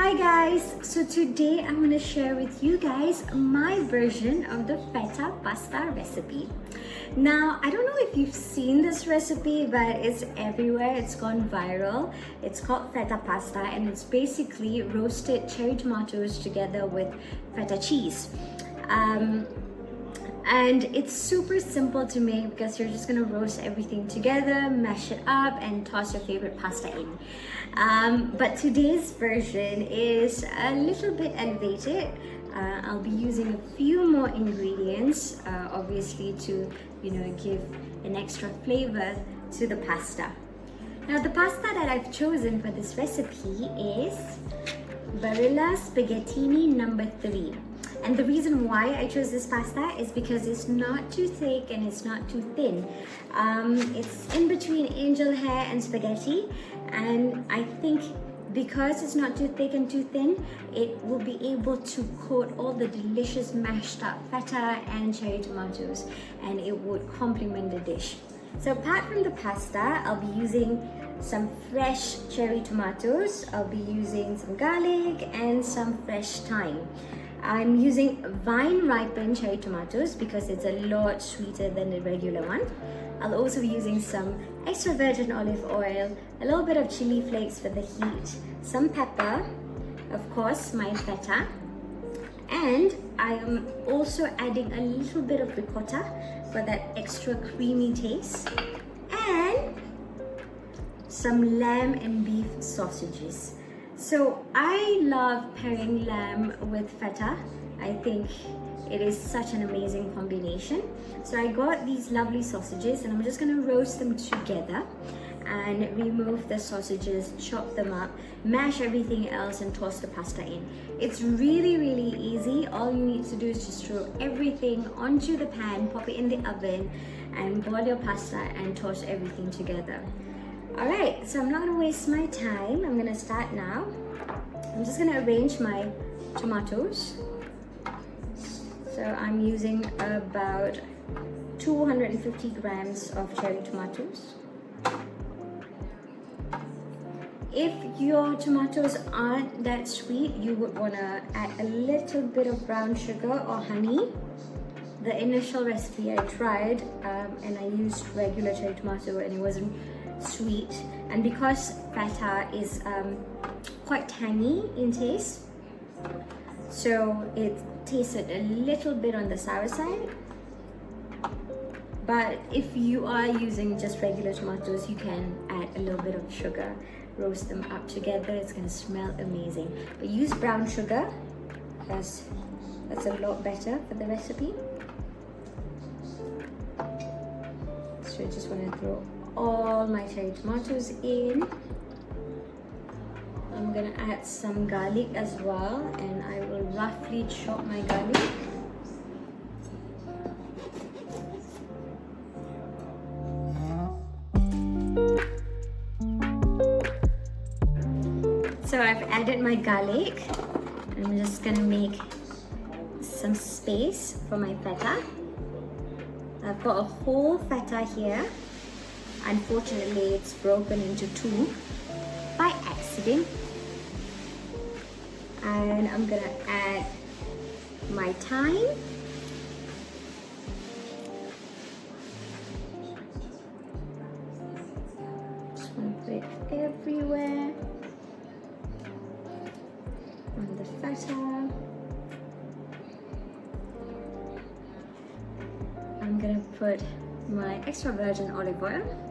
Hi guys, so today I'm going to share with you guys my version of the feta pasta recipe. Now, I don't know if you've seen this recipe, but it's everywhere. It's gone viral. It's called feta pasta and it's basically roasted cherry tomatoes together with feta cheese. And it's super simple to make because you're just gonna roast everything together, mash it up, and toss your favorite pasta in. But today's version is a little bit elevated. I'll be using a few more ingredients, obviously to give an extra flavor to the pasta. Now the pasta that I've chosen for this recipe is Barilla Spaghettini number 3. And the reason why I chose this pasta is because it's not too thick and it's not too thin. It's in between angel hair and spaghetti, and I think because it's not too thick and too thin, it will be able to coat all the delicious mashed up feta and cherry tomatoes, and it would complement the dish. So apart from the pasta, I'll be using some fresh cherry tomatoes, I'll be using some garlic and some fresh thyme. I'm using vine ripened cherry tomatoes because it's a lot sweeter than the regular one. I'll also be using some extra virgin olive oil, a little bit of chili flakes for the heat, some pepper, of course my feta, and I am also adding a little bit of ricotta for that extra creamy taste, and some lamb and beef sausages. So I love pairing lamb with feta. I think it is such an amazing combination. So I got these lovely sausages and I'm just gonna roast them together and remove the sausages, chop them up, mash everything else and toss the pasta in. It's really easy. All you need to do is just throw everything onto the pan, pop it in the oven and boil your pasta and toss everything together. Alright, so I'm not going to waste my time. I'm going to start now. I'm just going to arrange my tomatoes. So I'm using about 250 grams of cherry tomatoes. If your tomatoes aren't that sweet, you would want to add a little bit of brown sugar or honey. The initial recipe I tried and I used regular cherry tomato and it wasn't sweet, and because feta is quite tangy in taste, so it tasted a little bit on the sour side. But if you are using just regular tomatoes, you can add a little bit of sugar, roast them up together. It's going to smell amazing, but use brown sugar because that's a lot better for the recipe. So I just want to throw all my cherry tomatoes in. I'm gonna add some garlic as well, and I will roughly chop my garlic. So I've added my garlic. I'm just gonna make some space for my feta. I've got a whole feta here. Unfortunately, it's broken into two by accident. And I'm gonna add my thyme. Just wanna put it everywhere on the feta. I'm gonna put my extra virgin olive oil.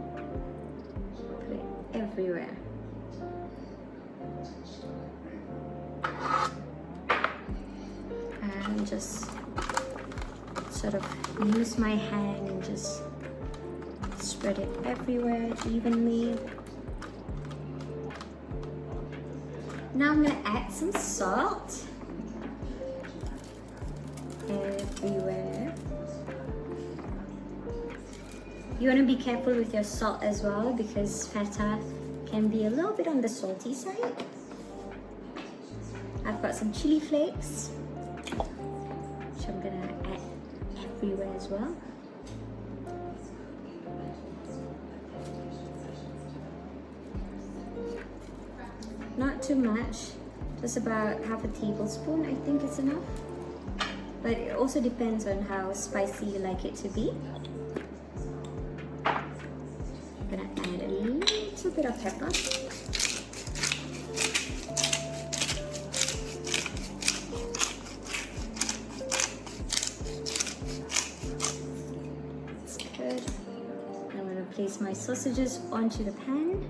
Put it everywhere. And just sort of use my hand and just spread it everywhere evenly. Now I'm going to add some salt everywhere. You want to be careful with your salt as well because feta can be a little bit on the salty side. I've got some chili flakes, which I'm going to add everywhere as well. Not too much, Just about half a tablespoon, I think is enough. But it also depends on how spicy you like it to be. I'm gonna add a little bit of pepper. That's good. I'm gonna place my sausages onto the pan.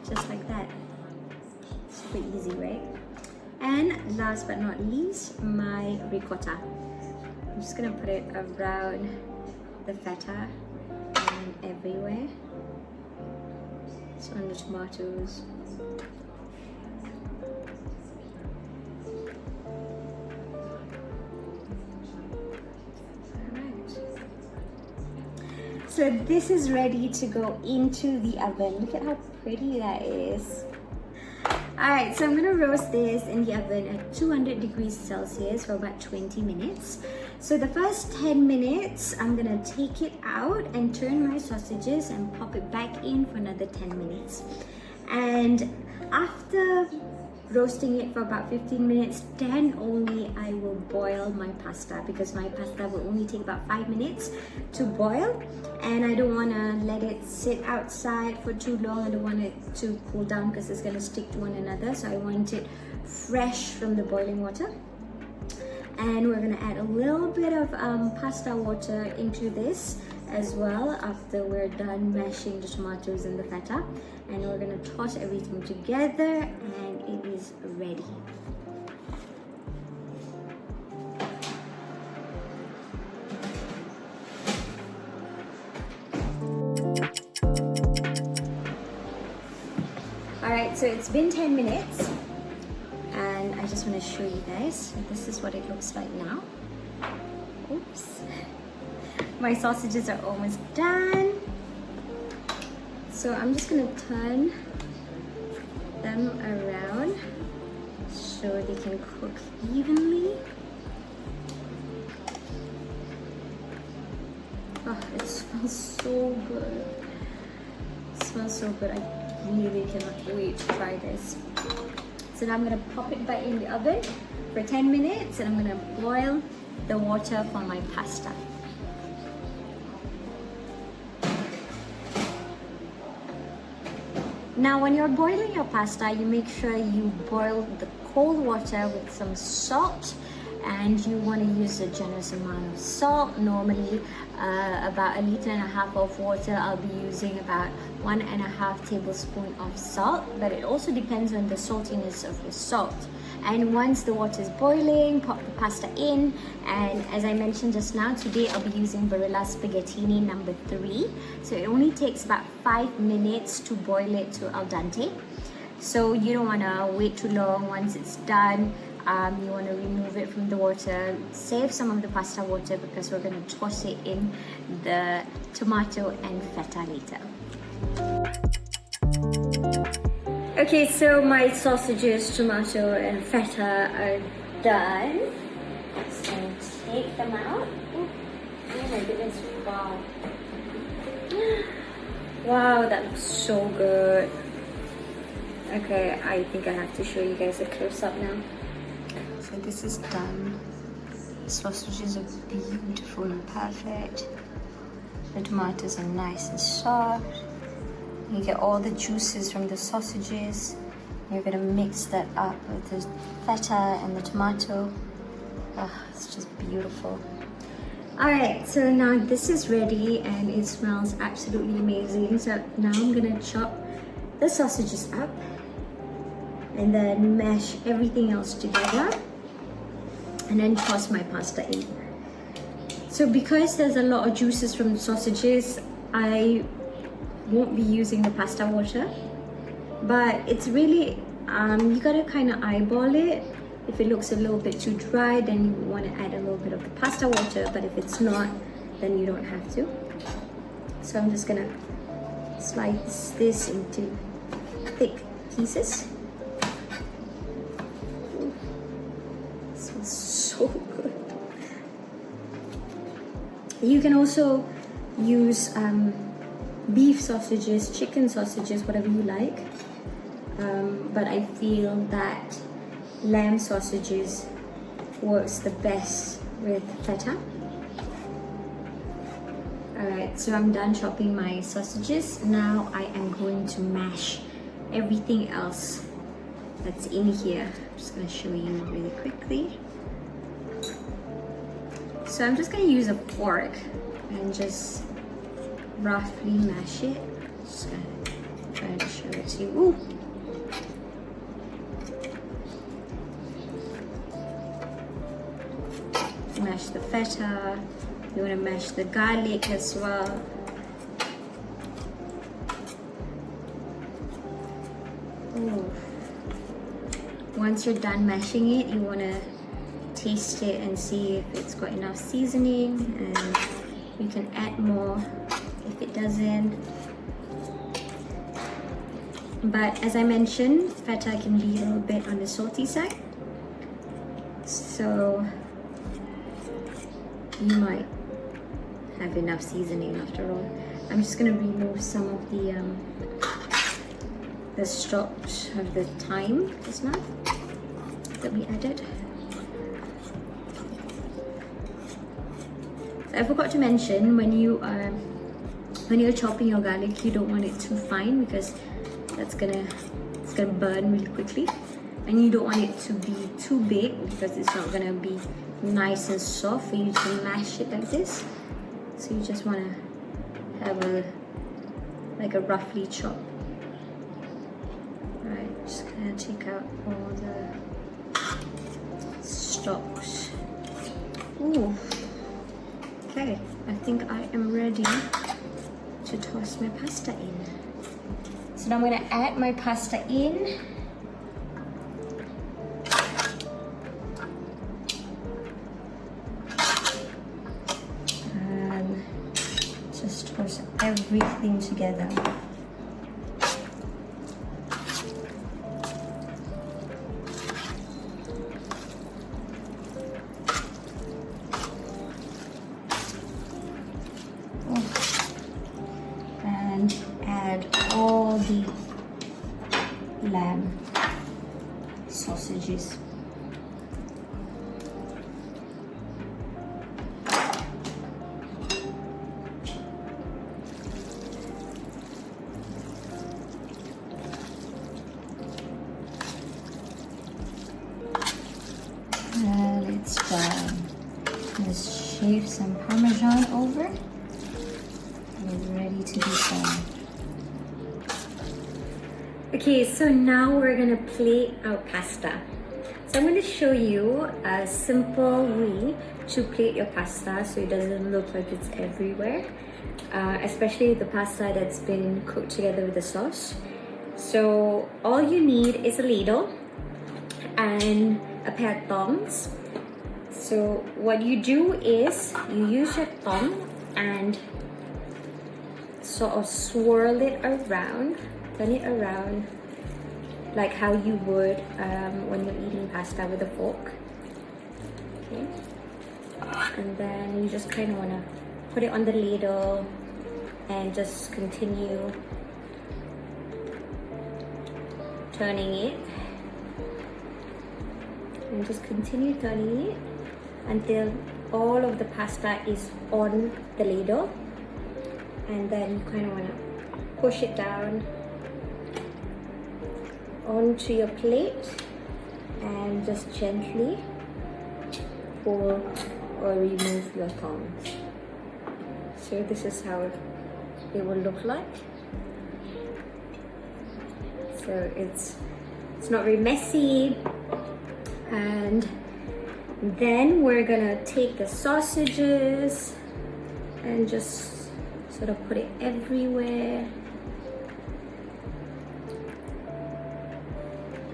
Just like that. Super easy, right? And last but not least, my ricotta. I'm just gonna put it around the feta and everywhere. So on the tomatoes. So this is ready to go into the oven. Look at how pretty that is. Alright, so I'm gonna roast this in the oven at 200 degrees Celsius for about 20 minutes. So the first 10 minutes, I'm gonna take it out and turn my sausages and pop it back in for another 10 minutes. And after roasting it for about 15 minutes, then only I will boil my pasta, because my pasta will only take about 5 minutes to boil, and I don't want to let it sit outside for too long. I don't want it to cool down because it's going to stick to one another, so I want it fresh from the boiling water. And we're going to add a little bit of pasta water into this as well after we're done mashing the tomatoes and the feta, and we're going to toss everything together and it is ready. Alright, so it's been 10 minutes and I just want to show you guys. So this is what it looks like now. Oops. My sausages are almost done. So I'm just gonna turn them around so they can cook evenly. Oh, it smells so good. It smells so good. I really cannot wait to try this. So now I'm gonna pop it back in the oven for 10 minutes and I'm gonna boil the water for my pasta. Now when you're boiling your pasta, you make sure you boil the cold water with some salt, and you want to use a generous amount of salt. Normally about 1.5 liters of water, I'll be using about 1.5 tablespoons of salt, but it also depends on the saltiness of the salt. And once the water is boiling, pop the pasta in, and as I mentioned just now, today I'll be using Barilla spaghettini number 3. So it only takes about 5 minutes to boil it to al dente. So you don't want to wait too long. Once it's done, you want to remove it from the water, save some of the pasta water because we're going to toss it in the tomato and feta later. Okay, so my sausages, tomato and feta are done. So take them out. Oh my goodness, wow. Wow, that looks so good. Okay, I think I have to show you guys a close-up now. So this is done. The sausages are beautiful and perfect. The tomatoes are nice and soft. You get all the juices from the sausages. You're gonna mix that up with the feta and the tomato. Oh, it's just beautiful. Alright, so now this is ready and it smells absolutely amazing. So now I'm gonna chop the sausages up and then mash everything else together and then toss my pasta in. So because there's a lot of juices from the sausages, I won't be using the pasta water, but it's really you gotta kind of eyeball it. If it looks a little bit too dry, then you want to add a little bit of the pasta water, but if it's not, then you don't have to. So I'm just gonna slice this into thick pieces. Ooh, it smells so good. You can also use beef sausages, chicken sausages, whatever you like. But I feel that lamb sausages works the best with feta. Alright, so I'm done chopping my sausages. Now I am going to mash everything else that's in here. I'm just going to show you really quickly. So I'm just going to use a fork and just roughly mash it. Just going to try to show it to you. Ooh. Mash the feta. You want to mash the garlic as well. Ooh. Once you're done mashing it, you want to taste it and see if it's got enough seasoning, and you can add more if it doesn't. But as I mentioned, feta can be a little bit on the salty side, so you might have enough seasoning after all. I'm just going to remove some of the stalks of the thyme just now that we added. So I forgot to mention, when you're chopping your garlic, you don't want it too fine because it's gonna burn really quickly, and you don't want it to be too big because it's not gonna be nice and soft for you to mash it like this. So you just want to have a roughly chop. Right, just gonna take out all the stalks. Ooh. Okay, I think I am ready to toss my pasta in. So now I'm gonna add my pasta in. Just toss everything together. And add all the lamb sausages. It's done. Let's shave some Parmesan over. We're ready to be done. Okay, so now we're gonna plate our pasta. So I'm gonna show you a simple way to plate your pasta so it doesn't look like it's everywhere, especially the pasta that's been cooked together with the sauce. So all you need is a ladle and a pair of tongs. So what you do is you use your thumb and sort of swirl it around, turn it around like how you would when you're eating pasta with a fork. Okay, and then you just kind of want to put it on the ladle and just continue turning it, and just continue turning it until all of the pasta is on the ladle, and then you kind of want to push it down onto your plate and just gently pull or remove your tongs. So this is how it will look like. So it's not very messy. And then we're gonna take the sausages and just sort of put it everywhere.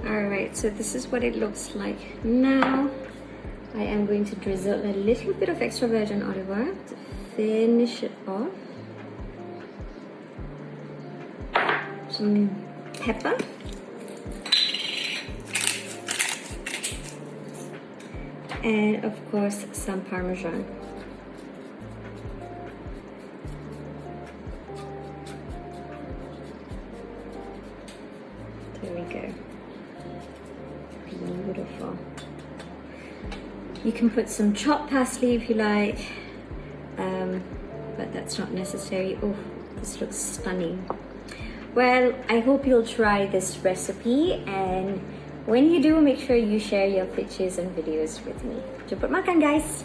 Alright, so this is what it looks like now. I am going to drizzle a little bit of extra virgin olive oil to finish it off. Some pepper. And of course, some Parmesan. There we go. Beautiful. You can put some chopped parsley if you like, but that's not necessary. Oh, this looks stunning. Well, I hope you'll try this recipe, and when you do, make sure you share your pictures and videos with me. Jemput makan, guys!